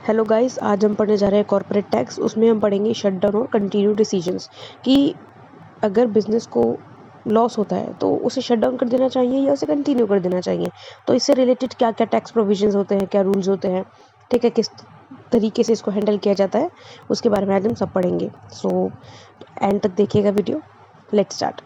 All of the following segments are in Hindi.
हेलो गाइस, आज हम पढ़ने जा रहे हैं कॉर्पोरेट टैक्स। उसमें हम पढ़ेंगे शटडाउन और कंटिन्यू डिसीजंस कि अगर बिजनेस को लॉस होता है तो उसे शट डाउन कर देना चाहिए या उसे कंटिन्यू कर देना चाहिए। तो इससे रिलेटेड क्या क्या टैक्स प्रोविजंस होते हैं, क्या रूल्स होते हैं, ठीक है, किस तरीके से इसको हैंडल किया जाता है, उसके बारे में आज हम सब पढ़ेंगे। सो एंड तक देखिएगा वीडियो। Let's start.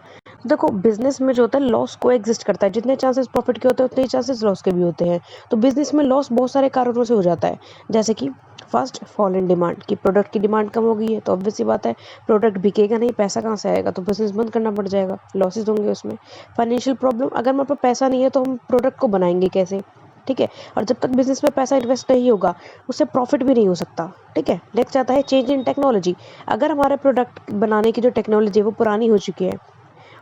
देखो, बिजनेस में जो होता है लॉस को एग्जिस्ट करता है। जितने चांसेस प्रॉफिट के होते हैं उतने ही चांसेस लॉस के भी होते हैं। तो बिजनेस में लॉस बहुत सारे कारणों से हो जाता है, जैसे कि फर्स्ट, फॉल इन डिमांड, कि प्रोडक्ट की डिमांड कम हो गई है तो ऑब्वियस सी बात है प्रोडक्ट बिकेगा नहीं, पैसा कहाँ से आएगा, तो बिजनेस बंद करना पड़ जाएगा, लॉसेज होंगे उसमें। फाइनेंशियल प्रॉब्लम, अगर हमारे पास पैसा नहीं है तो हम प्रोडक्ट को बनाएंगे कैसे, ठीक है। और जब तक बिजनेस में पैसा इन्वेस्ट नहीं होगा उससे प्रॉफिट भी नहीं हो सकता, ठीक है। नेक्स्ट आता है चेंज इन टेक्नोलॉजी। अगर हमारे प्रोडक्ट बनाने की जो टेक्नोलॉजी है वो पुरानी हो चुकी है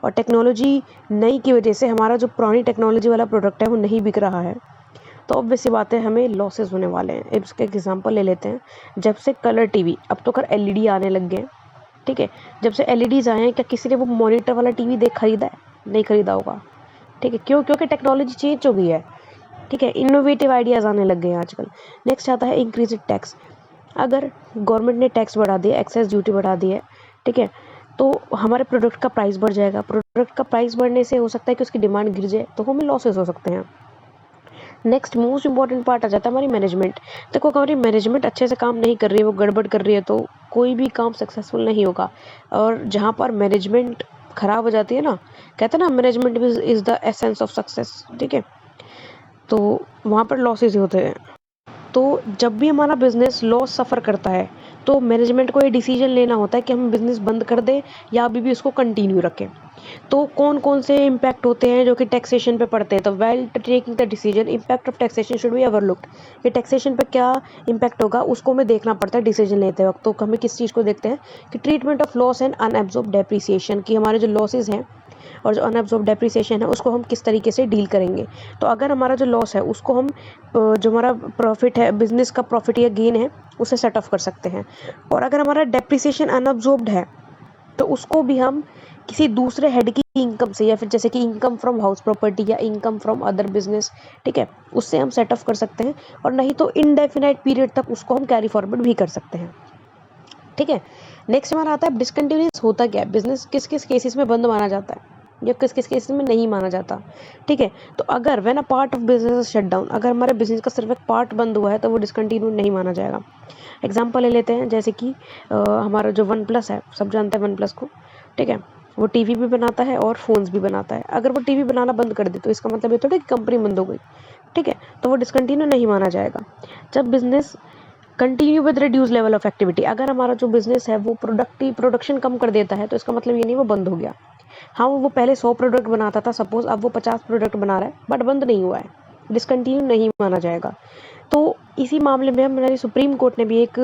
और टेक्नोलॉजी नई की वजह से हमारा जो पुरानी टेक्नोलॉजी वाला प्रोडक्ट है वो नहीं बिक रहा है, तो ऑब्वियस सी बात है हमें लॉसेस होने वाले हैं। इसका एग्जांपल ले लेते हैं। जब से कलर टीवी, अब तो कर एलईडी आने लग गए हैं, ठीक है। जब से एलईडीज आए हैं, क्या किसी ने वो मॉनिटर वाला टीवी देख खरीदा है? नहीं खरीदा होगा, ठीक है। क्यों? क्योंकि टेक्नोलॉजी चेंज हो गई है, ठीक है। इनोवेटिव आइडियाज़ आने लग गए हैं आजकल। नेक्स्ट आता है इंक्रीज टैक्स। अगर गवर्नमेंट ने टैक्स बढ़ा दिया, एक्साइज ड्यूटी बढ़ा दी है, ठीक है, तो हमारे प्रोडक्ट का प्राइस बढ़ जाएगा। प्रोडक्ट का प्राइस बढ़ने से हो सकता है कि उसकी डिमांड गिर जाए, तो हमें लॉसेस हो सकते हैं। नेक्स्ट मोस्ट इंपॉर्टेंट पार्ट आ जाता है हमारी मैनेजमेंट। देखो, अगर हमारी मैनेजमेंट अच्छे से काम नहीं कर रही है, वो गड़बड़ कर रही है, तो कोई भी काम सक्सेसफुल नहीं होगा। और जहाँ पर मैनेजमेंट खराब हो जाती है ना, कहते हैं ना management is the essence of success, ठीक है, तो वहाँ पर लॉसेस ही होते हैं। तो जब भी हमारा बिजनेस लॉस सफ़र करता है तो मैनेजमेंट को ये डिसीजन लेना होता है कि हम बिजनेस बंद कर दें या अभी भी उसको कंटिन्यू रखें। तो कौन कौन से इम्पैक्ट होते हैं जो कि टैक्सेशन पे पड़ते हैं। तो well taking the decision, impact of taxation should be overlooked. कि टैक्सेशन पे क्या इम्पैक्ट होगा उसको हमें देखना पड़ता है डिसीजन लेते वक्त। तो हमें किस चीज़ को देखते हैं कि treatment of loss and unabsorbed depreciation, कि हमारे जो लॉसेज हैं और जो अनएब्जॉर्ब्ड डेप्रिसिएशन है उसको हम किस तरीके से डील करेंगे। तो अगर हमारा जो लॉस है उसको हम जो हमारा प्रॉफिट है, बिजनेस का प्रॉफिट या गेन है, उसे सेट ऑफ कर सकते हैं। और अगर हमारा डेप्रिसिएशन अनअब्जॉर्ब्ड है तो उसको भी हम किसी दूसरे हेड की इनकम से, या फिर जैसे कि इनकम फ्रॉम हाउस प्रॉपर्टी या इनकम फ्रॉम अदर बिजनेस, ठीक है, उससे हम सेट ऑफ कर सकते हैं। और नहीं तो इनडेफिनाइट पीरियड तक उसको हम कैरी फॉरवर्ड भी कर सकते हैं, ठीक है। नेक्स्ट हमारा आता है डिसकंटिन्यूस। होता क्या है, बिजनेस किस किस केसेस में बंद माना जाता है या किस किस केसेस में नहीं माना जाता, ठीक है। तो अगर when a part of business shut down, अगर हमारे बिजनेस का सिर्फ एक पार्ट बंद हुआ है तो वो डिसकंटिन्यू नहीं माना जाएगा। एग्जांपल ले लेते हैं, जैसे कि हमारा जो वन प्लस है, सब जानते हैं वन प्लस को, ठीक है। वो टीवी भी बनाता है और फोन्स भी बनाता है। अगर वो टीवी बनाना बंद कर दे तो इसका मतलब ये थोड़ा कि कंपनी बंद हो गई, ठीक है, तो वो डिसकंटिन्यू नहीं माना जाएगा। जब business continue with reduce level of activity, अगर हमारा जो बिजनेस है वो प्रोडक्शन कम कर देता है तो इसका मतलब ये नहीं वो बंद हो गया। हाँ, वो पहले 100 प्रोडक्ट बनाता था सपोज, अब वो 50 प्रोडक्ट बना रहा है बट बंद नहीं हुआ है, डिसकंटिन्यू नहीं माना जाएगा। तो इसी मामले में हमारी सुप्रीम कोर्ट ने भी एक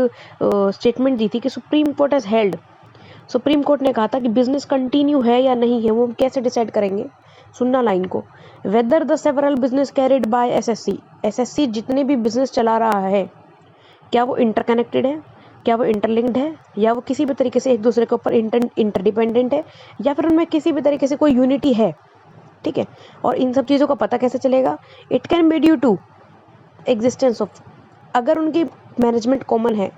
स्टेटमेंट दी थी कि supreme court has held, supreme court ने कहा था कि बिजनेस कंटिन्यू है या नहीं है वो हम कैसे डिसाइड करेंगे। सुनना लाइन को, whether the several business carried by SSC, SSC जितने भी बिजनेस चला रहा है क्या वो इंटरकनेक्टेड है, क्या वो इंटरलिंक्ड है, या वो किसी भी तरीके से एक दूसरे के ऊपर इंटरडिपेंडेंट है, या फिर उनमें किसी भी तरीके से कोई यूनिटी है, ठीक है। और इन सब चीज़ों का पता कैसे चलेगा? It can be due to existence of, अगर उनकी मैनेजमेंट कॉमन है,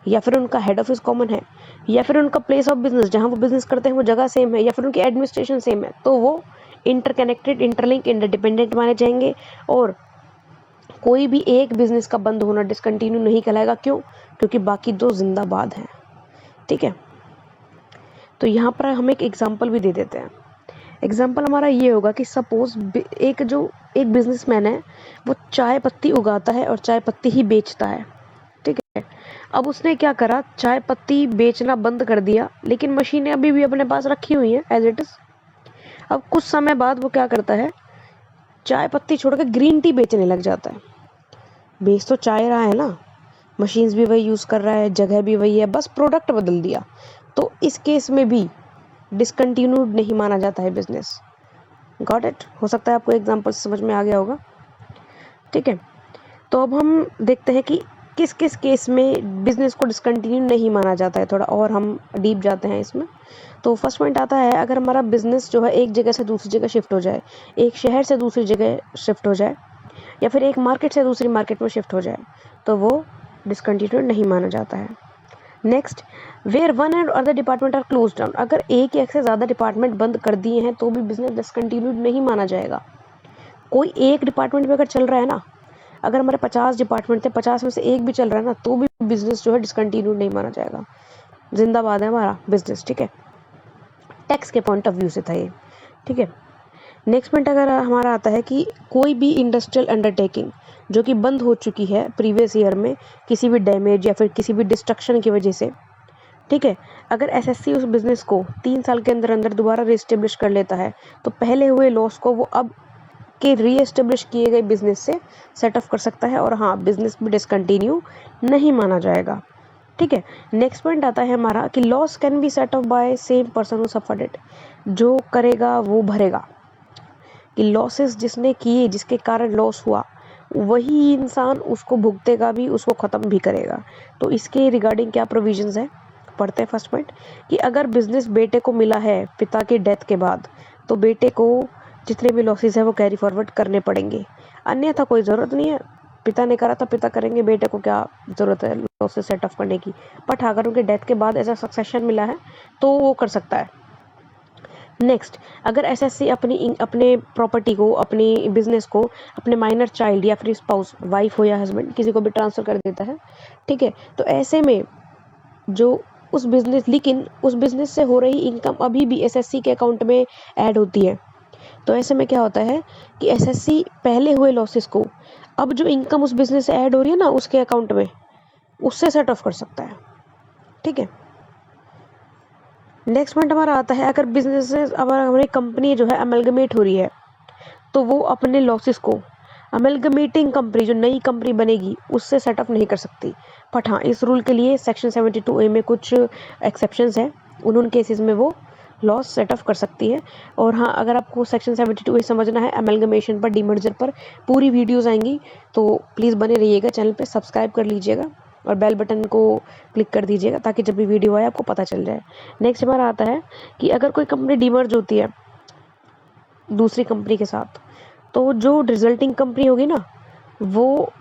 या फिर उनका हेड ऑफिस कॉमन है, या फिर उनका प्लेस ऑफ बिजनेस जहाँ वो बिजनेस करते हैं वो जगह सेम है, या फिर उनकी एडमिनिस्ट्रेशन सेम है, तो वो इंटरकनेक्टेड, इंटरलिंक, इंटरडिपेंडेंट माने जाएंगे। और कोई भी एक बिजनेस का बंद होना डिसकंटिन्यू नहीं कहलाएगा। क्यों? क्योंकि बाकी दो जिंदाबाद हैं, ठीक है। तो यहाँ पर हम एक एग्जांपल भी दे देते हैं। एग्जांपल हमारा ये होगा कि सपोज एक बिजनेसमैन है, वो चाय पत्ती उगाता है और चाय पत्ती ही बेचता है, ठीक है। अब उसने क्या करा, चाय पत्ती बेचना बंद कर दिया, लेकिन मशीनें अभी भी अपने पास रखी हुई हैं एज इट इज। अब कुछ समय बाद वो क्या करता है, चाय पत्ती छोड़कर ग्रीन टी बेचने लग जाता है। बेच तो चाय रहा है ना, मशीन्स भी वही यूज़ कर रहा है, जगह भी वही है, बस प्रोडक्ट बदल दिया। तो इस केस में भी डिसकंटिन्यूड नहीं माना जाता है बिजनेस। Got it? हो सकता है आपको एग्जांपल समझ में आ गया होगा, ठीक है। तो अब हम देखते हैं कि किस किस केस में बिजनेस को डिसकंटिन्यू नहीं माना जाता है। थोड़ा और हम डीप जाते हैं इसमें। तो फर्स्ट पॉइंट आता है, अगर हमारा बिजनेस जो है एक जगह से दूसरी जगह शिफ्ट हो जाए, एक शहर से दूसरी जगह शिफ्ट हो जाए, या फिर एक मार्केट से दूसरी मार्केट में शिफ्ट हो जाए, तो वो डिसकंटिन्यूड नहीं माना जाता है। Next, where one and other department are close down, अगर एक या एक से ज़्यादा डिपार्टमेंट बंद कर दिए हैं तो भी बिजनेस डिसकंटिन्यूड नहीं माना जाएगा। कोई एक डिपार्टमेंट में अगर चल रहा है ना, अगर हमारे 50 डिपार्टमेंट थे, 50 में से एक भी चल रहा है ना, तो भी बिजनेस जो है डिसकंटिन्यूड नहीं माना जाएगा, जिंदाबाद है हमारा बिजनेस। ठीक है, टैक्स के पॉइंट ऑफ व्यू से था ये। ठीक है, नेक्स्ट पॉइंट अगर हमारा आता है कि कोई भी इंडस्ट्रियल अंडरटेकिंग जो कि बंद हो चुकी है प्रीवियस ईयर में किसी भी डैमेज या फिर किसी भी डिस्ट्रक्शन की वजह से, ठीक है, अगर एसएससी उस बिजनेस को 3 साल के अंदर अंदर दोबारा रीएस्टेब्लिश कर लेता है तो पहले हुए लॉस को वो अब के रीएस्टेब्लिश किए गए बिजनेस से सेट ऑफ कर सकता है, और हाँ, बिजनेस भी डिसकंटिन्यू नहीं माना जाएगा। ठीक है, नेक्स्ट पॉइंट आता है हमारा कि loss can be set off by same person who suffered it, जो करेगा वो भरेगा, कि लॉसेस जिसने किए, जिसके कारण लॉस हुआ, वही इंसान उसको भुगतेगा भी, उसको ख़त्म भी करेगा। तो इसके रिगार्डिंग क्या प्रोविजंस है, पढ़ते हैं। फर्स्ट पॉइंट कि अगर बिजनेस बेटे को मिला है पिता के डेथ के बाद, तो बेटे को जितने भी लॉसेस है वो कैरी फॉरवर्ड करने पड़ेंगे, अन्यथा कोई ज़रूरत नहीं है। पिता ने करा था, पिता करेंगे, बेटे को क्या ज़रूरत है लॉसेस सेट ऑफ करने की। बट अगर उनके डेथ के बाद ऐसा सक्सेशन मिला है तो वो कर सकता है। नेक्स्ट, अगर एसएससी अपने प्रॉपर्टी को, अपनी बिजनेस को अपने माइनर चाइल्ड या फिर स्पाउस, वाइफ हो या हस्बैंड, किसी को भी ट्रांसफ़र कर देता है, ठीक है, तो ऐसे में जो उस बिजनेस से हो रही इनकम अभी भी एसएससी के अकाउंट में ऐड होती है। तो ऐसे में क्या होता है कि एसएससी पहले हुए लॉसेस को अब जो इनकम उस बिजनेस से ऐड हो रही है ना उसके अकाउंट में, उससे सेट ऑफ कर सकता है। ठीक है, नेक्स्ट पॉइंट हमारा आता है, अगर बिजनेसेस, अब हमारी कंपनी जो है अमेलगमेट हो रही है तो वो अपने लॉसेस को अमेलगमेटिंग कंपनी, जो नई कंपनी बनेगी, उससे सेट ऑफ नहीं कर सकती। बट हाँ, इस रूल के लिए सेक्शन 72A में कुछ एक्सेप्शंस हैं, उन केसेस में वो लॉस सेट ऑफ कर सकती है। और हाँ, अगर आपको सेक्शन 72A समझना है, अमेलगमेशन पर, डीमर्जर पर पूरी वीडियोज़ आएंगी, तो प्लीज़ बने रहिएगा, चैनल पर सब्सक्राइब कर लीजिएगा और बेल बटन को क्लिक कर दीजिएगा ताकि जब भी वीडियो आए आपको पता चल जाए। नेक्स्ट हमारा आता है कि अगर कोई कंपनी डीमर्ज होती है दूसरी कंपनी के साथ, तो जो रिजल्टिंग कंपनी होगी ना, वो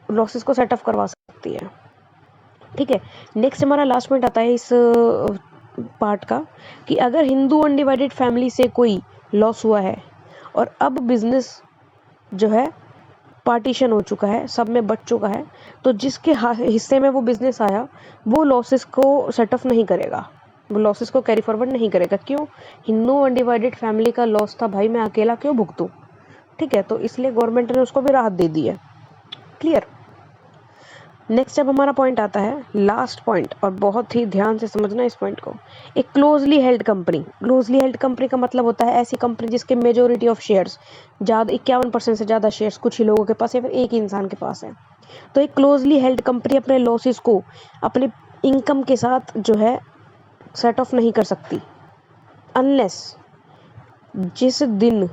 लॉसेस को सेट ऑफ करवा सकती है। ठीक है, नेक्स्ट हमारा लास्ट पॉइंट आता है इस पार्ट का कि अगर हिंदू अनडिवाइडेड फैमिली से कोई लॉस हुआ है और अब बिजनेस जो है पार्टीशन हो चुका है, सब में बट चुका है, तो जिसके हिस्से में वो बिजनेस आया वो लॉसेस को सेट ऑफ नहीं करेगा, वो लॉसेस को कैरी फॉरवर्ड नहीं करेगा। क्यों? हिंदू अनडिवाइडेड फैमिली का लॉस था भाई, मैं अकेला क्यों भुगतूं? ठीक है, तो इसलिए गवर्नमेंट ने उसको भी राहत दे दी है। क्लियर? नेक्स्ट अब हमारा पॉइंट आता है, लास्ट पॉइंट, और बहुत ही ध्यान से समझना इस पॉइंट को। एक closely held company, closely held company का मतलब होता है ऐसी कंपनी जिसके मेजोरिटी ऑफ शेयर्स, ज़्यादा 51% से ज़्यादा शेयर्स कुछ ही लोगों के पास या फिर एक ही इंसान के पास है। तो एक क्लोजली हेल्ड कंपनी अपने लॉसेस को अपने इनकम के साथ जो है सेट ऑफ नहीं कर सकती, अनलेस जिस दिन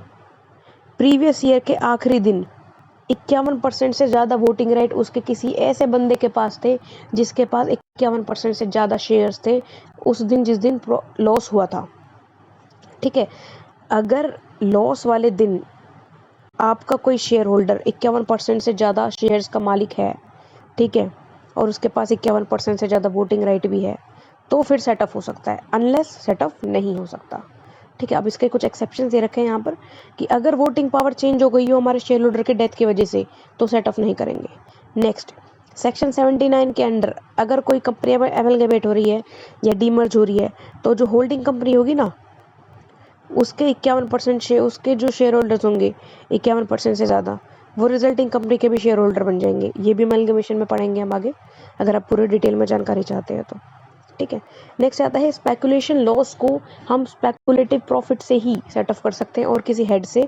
प्रीवियस ईयर के आखिरी दिन 51% से ज़्यादा वोटिंग राइट उसके किसी ऐसे बंदे के पास थे जिसके पास 51% से ज़्यादा शेयर्स थे उस दिन, जिस दिन लॉस हुआ था। ठीक है, अगर लॉस वाले दिन आपका कोई शेयर होल्डर 51% से ज़्यादा शेयर्स का मालिक है, ठीक है, और उसके पास 51% से ज़्यादा वोटिंग राइट भी है, तो फिर सेट ऑफ हो सकता है, अनलेस सेट ऑफ नहीं हो सकता। ठीक है, अब इसके कुछ एक्सेप्शन दे रखे हैं यहाँ पर कि अगर वोटिंग पावर चेंज हो गई हो हमारे शेयर होल्डर के डेथ की वजह से, तो सेट ऑफ नहीं करेंगे। नेक्स्ट, सेक्शन 79 के अंडर अगर कोई कंपनी एमलगमेट हो रही है या डीमर्ज हो रही है, तो जो होल्डिंग कंपनी होगी ना, उसके 51% शेयर, उसके जो शेयर होल्डर्स होंगे 51% से ज़्यादा, वो रिजल्टिंग कंपनी के भी शेयर होल्डर बन जाएंगे। ये भी एमलगमेशन में पढ़ेंगे हम आगे, अगर आप पूरे डिटेल में जानकारी चाहते हैं तो। ठीक है, नेक्स्ट आता है स्पेकुलेशन लॉस को हम स्पेकुलेटिव प्रॉफिट से ही सेट ऑफ कर सकते हैं और किसी हेड से